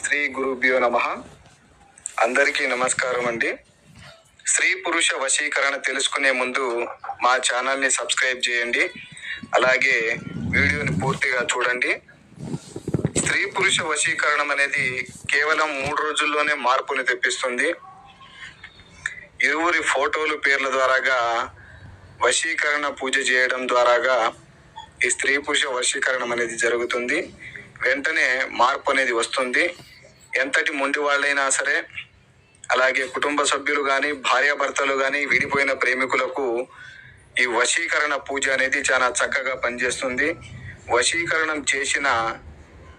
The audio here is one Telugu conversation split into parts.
శ్రీ గురుభ్యో నమః. అందరికీ నమస్కారం అండి. స్త్రీ పురుష వశీకరణ తెలుసుకునే ముందు మా ఛానల్ని సబ్స్క్రైబ్ చేయండి. అలాగే వీడియోని పూర్తిగా చూడండి. స్త్రీ పురుష వశీకరణం అనేది కేవలం 3 రోజుల్లోనే మార్పుని తెప్పిస్తుంది. ఇరువురి ఫోటోలు పేర్ల ద్వారాగా వశీకరణ పూజ చేయడం ద్వారాగా ఈ స్త్రీ పురుష వశీకరణం అనేది జరుగుతుంది. వెంటనే మార్పు అనేది వస్తుంది. ఎంతటి మొండి వాళ్ళైనా సరే, అలాగే కుటుంబ సభ్యులు కానీ, భార్యాభర్తలు కానీ, విడిపోయిన ప్రేమికులకు ఈ వశీకరణ పూజ అనేది చాలా చక్కగా పనిచేస్తుంది. వశీకరణం చేసిన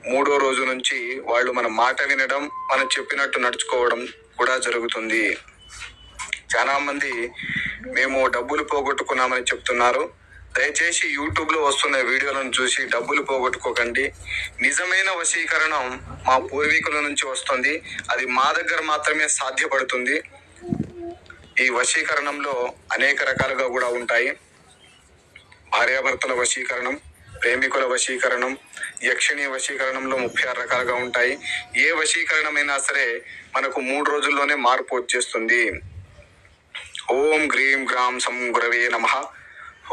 3వ రోజు నుంచి వాళ్ళు మన మాట వినడం, మనం చెప్పినట్టు నడుచుకోవడం కూడా జరుగుతుంది. చాలా మంది మేము డబ్బులు పోగొట్టుకున్నామని చెప్తున్నారు. దయచేసి యూట్యూబ్లో వస్తున్న వీడియోలను చూసి డబ్బులు పోగొట్టుకోకండి. నిజమైన వశీకరణం మా పూర్వీకుల నుంచి వస్తుంది. అది మా దగ్గర మాత్రమే సాధ్యపడుతుంది. ఈ వశీకరణంలో అనేక రకాలుగా కూడా ఉంటాయి. భార్యాభర్తల వశీకరణం, ప్రేమికుల వశీకరణం, యక్షిణీ వశీకరణంలో 36 రకాలుగా ఉంటాయి. ఏ వశీకరణమైనా సరే మనకు 3 రోజుల్లోనే మార్పు వచ్చేస్తుంది. ఓం గ్రీం గ్రాం సం గురవే నమః.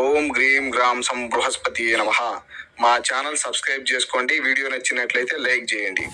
ఓం గ్రీం గ్రాం సం బృహస్పతియే నమః. మా ఛానల్ సబ్స్క్రైబ్ చేసుకోండి. వీడియో నచ్చినట్లయితే లైక్ చేయండి.